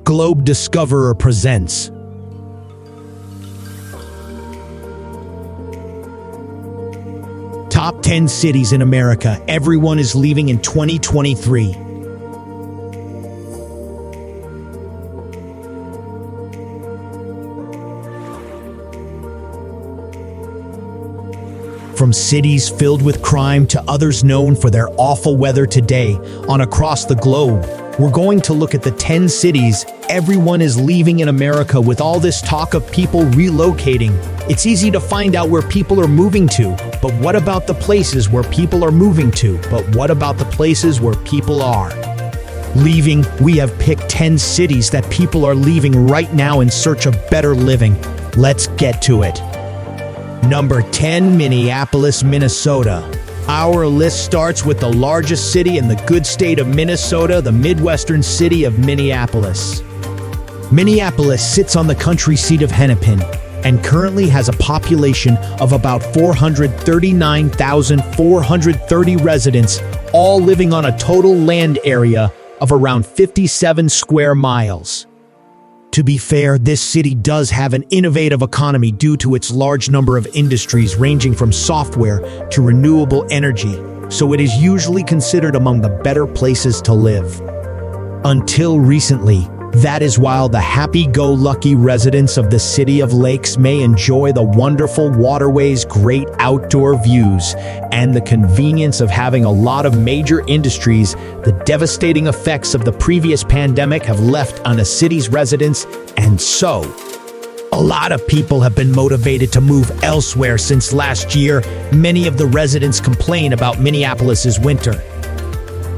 Globe Discoverer presents Top 10 Cities in America Everyone is Leaving in 2023. From cities filled with crime to others known for their awful weather today, on across the globe, we're going to look at the 10 cities everyone is leaving in America. With all this talk of people relocating, it's easy to find out where people are moving to. But what about the places where people are moving to? But what about the places where people are leaving? We have picked 10 cities that people are leaving right now in search of better living. Let's get to it. Number 10, Minneapolis, Minnesota. Our list starts with the largest city in the good state of Minnesota, the Midwestern city of Minneapolis. Minneapolis sits on the country seat of Hennepin and currently has a population of about 439,430 residents, all living on a total land area of around 57 square miles. To be fair, this city does have an innovative economy due to its large number of industries ranging from software to renewable energy, so it is usually considered among the better places to live. Until recently, that is while the happy-go-lucky residents of the City of Lakes may enjoy the wonderful waterways, great outdoor views, and the convenience of having a lot of major industries, the devastating effects of the previous pandemic have left on a city's residents, and so a lot of people have been motivated to move elsewhere since last year. Many of the residents complain about Minneapolis's winter,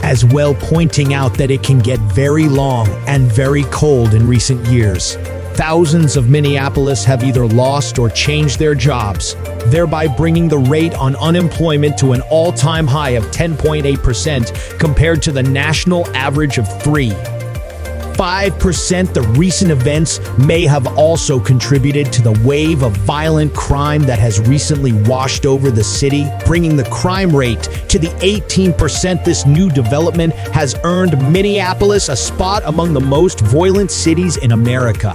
as well, pointing out that it can get very long and very cold in recent years. Thousands of Minneapolis have either lost or changed their jobs, thereby bringing the rate on unemployment to an all-time high of 10.8% compared to the national average of 3.5%. The recent events may have also contributed to the wave of violent crime that has recently washed over the city, bringing the crime rate to the 18%. This new development has earned Minneapolis a spot among the most violent cities in America.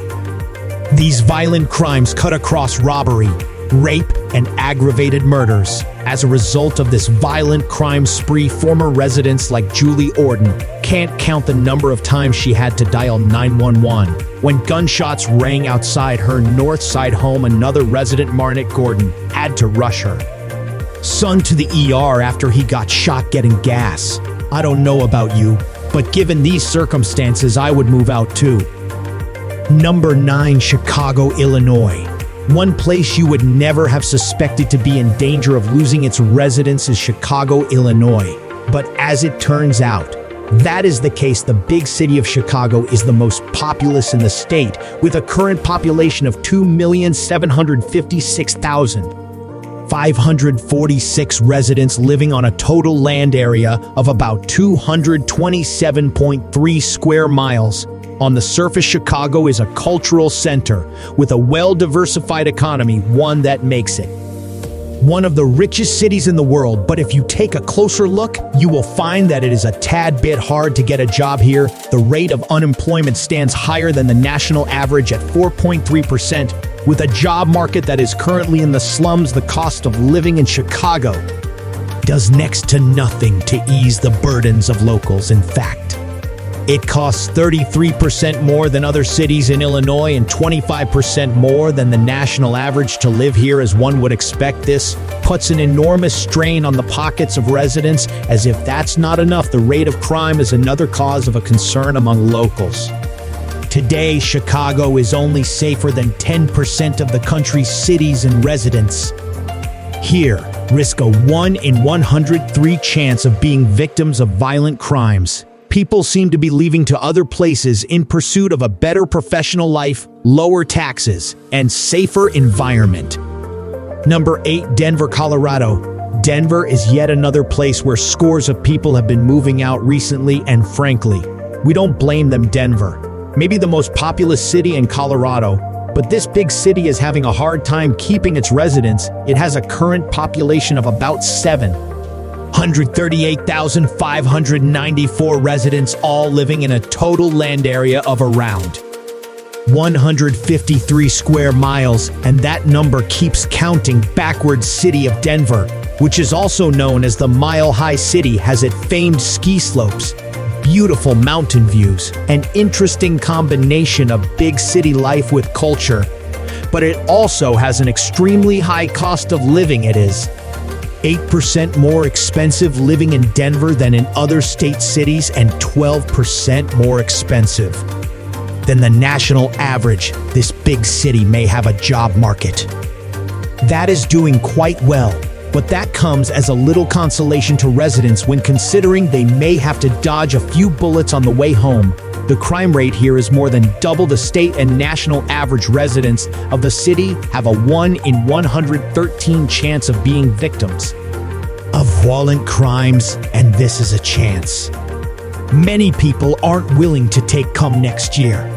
These violent crimes cut across robbery, rape, and aggravated murders. As a result of this violent crime spree, former residents like Julie Orden can't count the number of times she had to dial 911 when gunshots rang outside her North Side home. Another resident, Marnette Gordon, had to rush her son to the ER after he got shot getting gas. I don't know about you, but given these circumstances, I would move out too. Number 9, Chicago, Illinois. One place you would never have suspected to be in danger of losing its residents is Chicago, Illinois. But as it turns out, that is the case. The big city of Chicago is the most populous in the state, with a current population of 2,756,546 residents living on a total land area of about 227.3 square miles. On the surface, Chicago is a cultural center with a well-diversified economy, one that makes it one of the richest cities in the world. But if you take a closer look, you will find that it is a tad bit hard to get a job here. The rate of unemployment stands higher than the national average at 4.3%. With a job market that is currently in the slums, the cost of living in Chicago does next to nothing to ease the burdens of locals. In fact, it costs 33% more than other cities in Illinois and 25% more than the national average to live here. As one would expect, this puts an enormous strain on the pockets of residents. As if that's not enough, the rate of crime is another cause of a concern among locals. Today, Chicago is only safer than 10% of the country's cities, and residents here risk a 1 in 103 chance of being victims of violent crimes. People seem to be leaving to other places in pursuit of a better professional life, lower taxes, and safer environment. Number 8, Denver, Colorado. Denver is yet another place where scores of people have been moving out recently, and frankly, we don't blame them. Denver, maybe the most populous city in Colorado, but this big city is having a hard time keeping its residents. It has a current population of about 738,594 residents, all living in a total land area of around 153 square miles, and that number keeps counting backwards. City of Denver, which is also known as the Mile High City, has its famed ski slopes, beautiful mountain views, an interesting combination of big city life with culture, but it also has an extremely high cost of living. It is 8% more expensive living in Denver than in other state cities and 12% more expensive than the national average. This big city may have a job market that is doing quite well, but that comes as a little consolation to residents when considering they may have to dodge a few bullets on the way home. The crime rate here is more than double the state and national average. Residents of the city have a 1 in 113 chance of being victims of violent crimes, and this is a chance many people aren't willing to take come next year.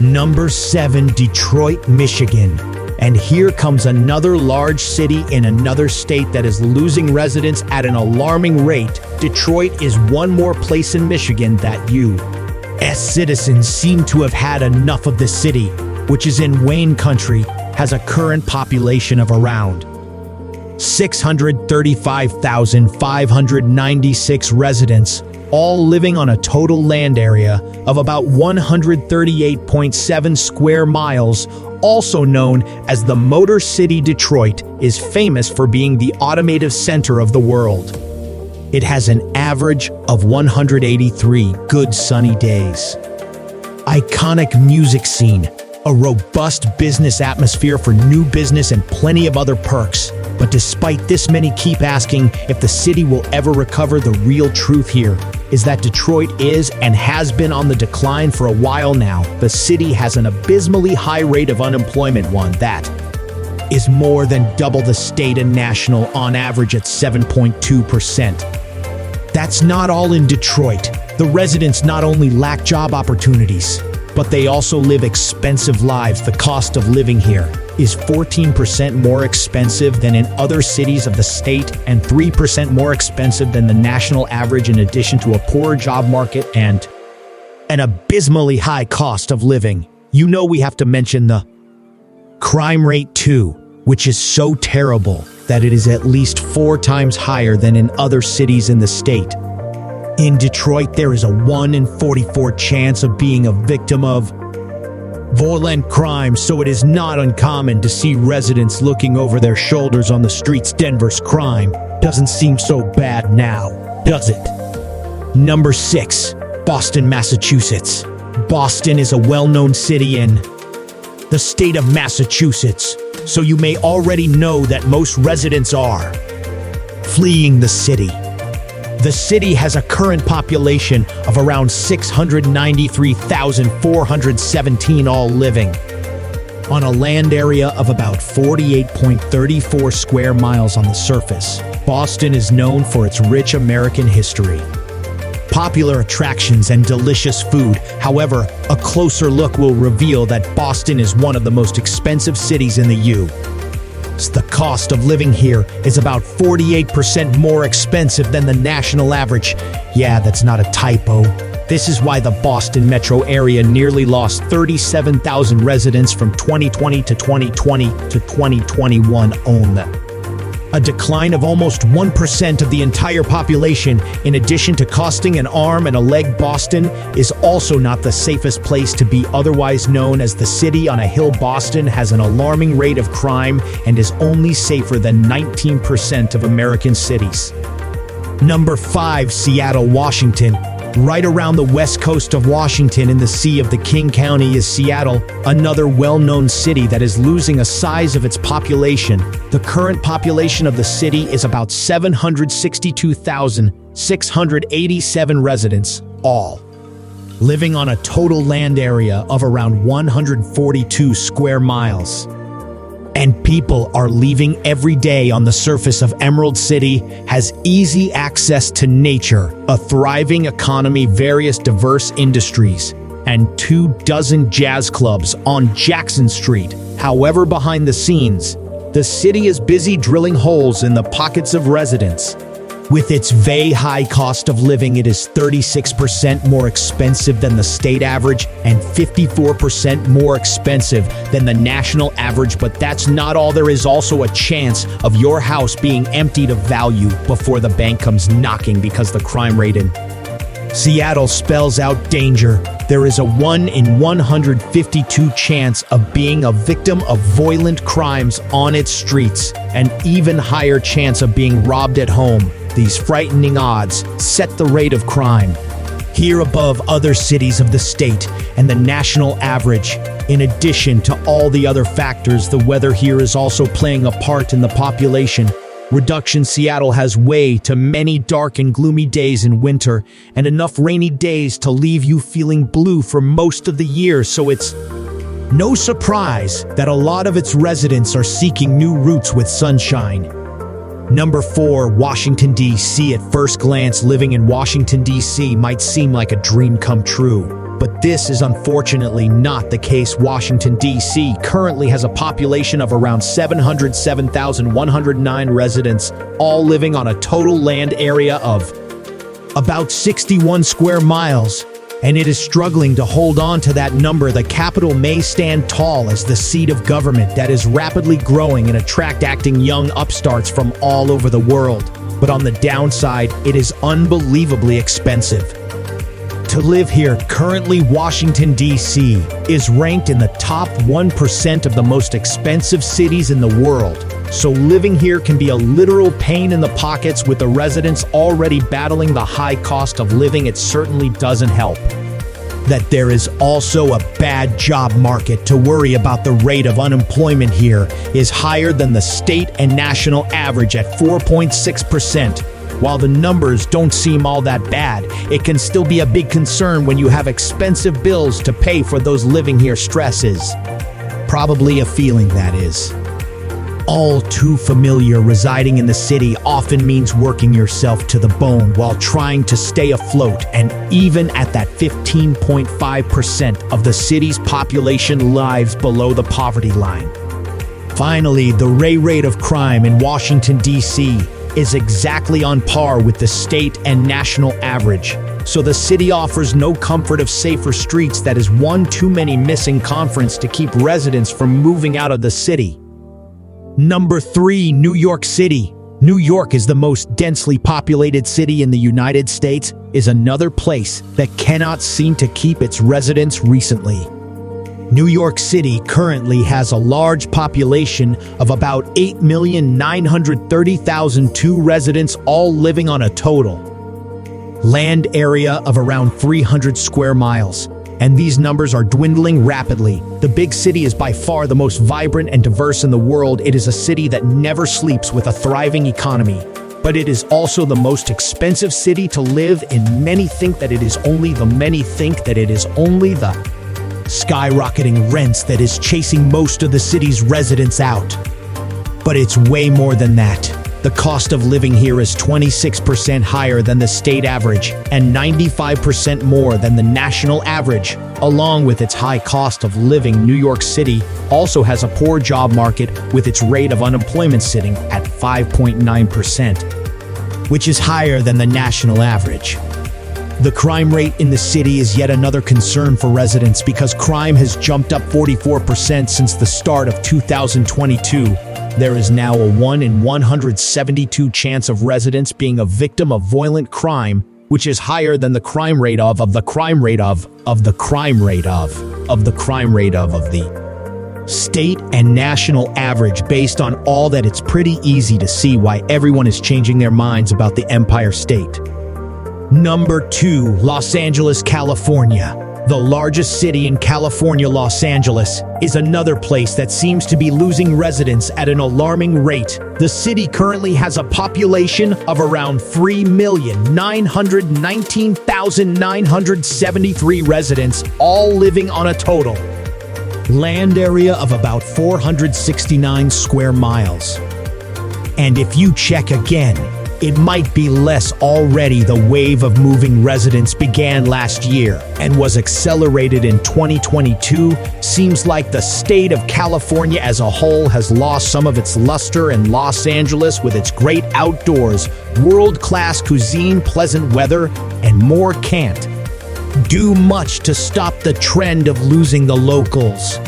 Number 7, Detroit, Michigan. And here comes another large city in another state that is losing residents at an alarming rate. Detroit is one more place in Michigan that U.S. citizens seem to have had enough of. The city, which is in Wayne County, has a current population of around 635,596 residents, all living on a total land area of about 138.7 square miles. Also known as the Motor City, Detroit is famous for being the automotive center of the world. It has an average of 183 good sunny days. Iconic music scene, a robust business atmosphere for new business, and plenty of other perks. But despite this, many keep asking if the city will ever recover. The real truth here is that Detroit is and has been on the decline for a while now. The city has an abysmally high rate of unemployment, one that is more than double the state and national on average at 7.2%. That's not all in Detroit. The residents not only lack job opportunities, but they also live expensive lives. The cost of living here is 14% more expensive than in other cities of the state and 3% more expensive than the national average, in addition to a poor job market and an abysmally high cost of living. You know we have to mention the crime rate too, which is so terrible that it is at least 4 times higher than in other cities in the state. In Detroit, there is a 1 in 44 chance of being a victim of violent crime, so it is not uncommon to see residents looking over their shoulders on the streets. Denver's crime doesn't seem so bad now, does it? Number 6, Boston, Massachusetts. Boston is a well-known city in the state of Massachusetts, so you may already know that most residents are fleeing the city. The city has a current population of around 693,417, all living on a land area of about 48.34 square miles on the surface. Boston is known for its rich American history, popular attractions, and delicious food. However, a closer look will reveal that Boston is one of the most expensive cities in the U.S. The cost of living here is about 48% more expensive than the national average. Yeah, that's not a typo. This is why the Boston metro area nearly lost 37,000 residents from 2020 to 2021 only. A decline of almost 1% of the entire population. In addition to costing an arm and a leg, Boston is also not the safest place to be, otherwise known as the city on a hill. Boston has an alarming rate of crime and is only safer than 19% of American cities. Number 5, Seattle, Washington. Right around the west coast of Washington in the Sea of the King County is Seattle, another well-known city that is losing a size of its population. The current population of the city is about 762,687 residents, all living on a total land area of around 142 square miles. And people are leaving every day. On the surface of Emerald City has easy access to nature, a thriving economy, various diverse industries, and 24 jazz clubs on Jackson Street. However, behind the scenes, the city is busy drilling holes in the pockets of residents. With its very high cost of living, it is 36% more expensive than the state average and 54% more expensive than the national average. But that's not all. There is also a chance of your house being emptied of value before the bank comes knocking, because the crime rate in Seattle spells out danger. There is a 1 in 152 chance of being a victim of violent crimes on its streets, and even higher chance of being robbed at home. These frightening odds set the rate of crime here above other cities of the state and the national average. In addition to all the other factors, the weather here is also playing a part in the population reduction. Seattle has way too many dark and gloomy days in winter and enough rainy days to leave you feeling blue for most of the year, so it's no surprise that a lot of its residents are seeking new routes with sunshine. Number 4, Washington, D.C. At first glance, living in Washington, D.C. might seem like a dream come true, but this is unfortunately not the case. Washington, D.C. currently has a population of around 707,109 residents, all living on a total land area of about 61 square miles, and it is struggling to hold on to that number. The capital may stand tall as the seat of government that is rapidly growing and attracting young upstarts from all over the world. But on the downside, it is unbelievably expensive to live here. Currently, Washington, D.C. is ranked in the top 1% of the most expensive cities in the world. So living here can be a literal pain in the pockets. With the residents already battling the high cost of living, it certainly doesn't help that there is also a bad job market to worry about. The rate of unemployment here is higher than the state and national average at 4.6%. While the numbers don't seem all that bad, it can still be a big concern when you have expensive bills to pay for. Those living here, stress is probably a feeling that is all too familiar. Residing in the city often means working yourself to the bone while trying to stay afloat, and even at that 15.5% of the city's population lives below the poverty line. Finally, the rate of crime in Washington, D.C. is exactly on par with the state and national average. So the city offers no comfort of safer streets. That is one too many missing conference to keep residents from moving out of the city. Number 3, New York City. New York is the most densely populated city in the United States, is another place that cannot seem to keep its residents recently. New York City currently has a large population of about 8,930,002 residents, all living on a total land area of around 300 square miles. And these numbers are dwindling rapidly. The big city is by far the most vibrant and diverse in the world. It is a city that never sleeps, with a thriving economy. But it is also the most expensive city to live in. Many think that it is only the skyrocketing rents that is chasing most of the city's residents out. But it's way more than that. The cost of living here is 26% higher than the state average and 95% more than the national average. Along with its high cost of living, New York City also has a poor job market, with its rate of unemployment sitting at 5.9%, which is higher than the national average. The crime rate in the city is yet another concern for residents, because crime has jumped up 44% since the start of 2022. There is now a 1 in 172 chance of residents being a victim of violent crime, which is higher than the crime rate of the state and national average. Based on all that, it's pretty easy to see why everyone is changing their minds about the Empire State. Number 2, Los Angeles, California. The largest city in California, Los Angeles, is another place that seems to be losing residents at an alarming rate. The city currently has a population of around 3,919,973 residents, all living on a total land area of about 469 square miles. And if you check again, It might be less already. The wave of moving residents began last year and was accelerated in 2022. Seems like the state of California as a whole has lost some of its luster, and Los Angeles, with its great outdoors, world-class cuisine, pleasant weather, and more, can't do much to stop the trend of losing the locals.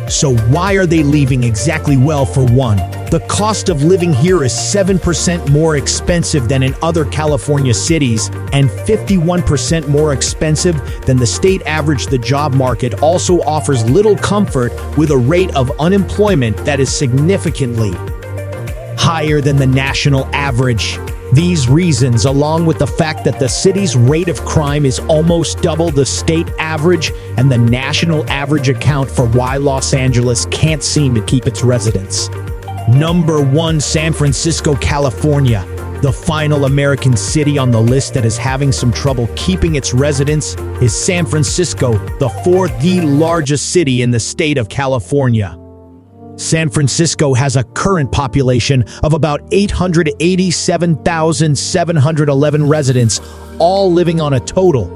So why are they leaving exactly? Well, for one, the cost of living here is 7% more expensive than in other California cities and 51% more expensive than the state average. The job market also offers little comfort, with a rate of unemployment that is significantly higher than the national average. These reasons, along with the fact that the city's rate of crime is almost double the state average and the national average, account for why Los Angeles can't seem to keep its residents. Number 1, San Francisco, California. The final American city on the list that is having some trouble keeping its residents is San Francisco, the 4th largest city in the state of California. San Francisco has a current population of about 887,711 residents, all living on a total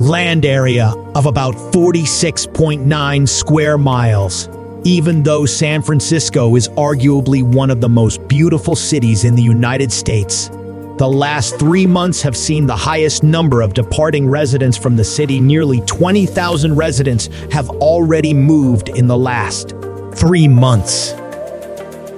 land area of about 46.9 square miles. Even though San Francisco is arguably one of the most beautiful cities in the United States, the last 3 months have seen the highest number of departing residents from the city. Nearly 20,000 residents have already moved in the last 3 months.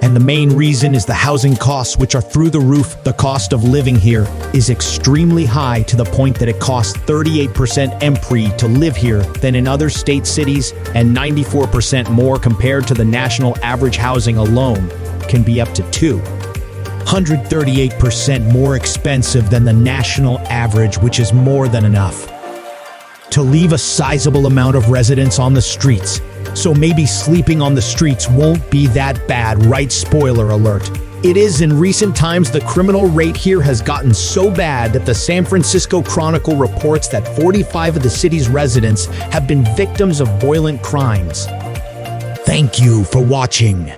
And the main reason is the housing costs, which are through the roof. The cost of living here is extremely high, to the point that it costs 38% MPRI to live here than in other state cities, and 94% more compared to the national average. Housing alone can be up to 238% more expensive than the national average, which is more than enough to leave a sizable amount of residents on the streets. So maybe sleeping on the streets won't be that bad, right? Spoiler alert. It is. In recent times, the criminal rate here has gotten so bad that the San Francisco Chronicle reports that 45 of the city's residents have been victims of violent crimes. Thank you for watching.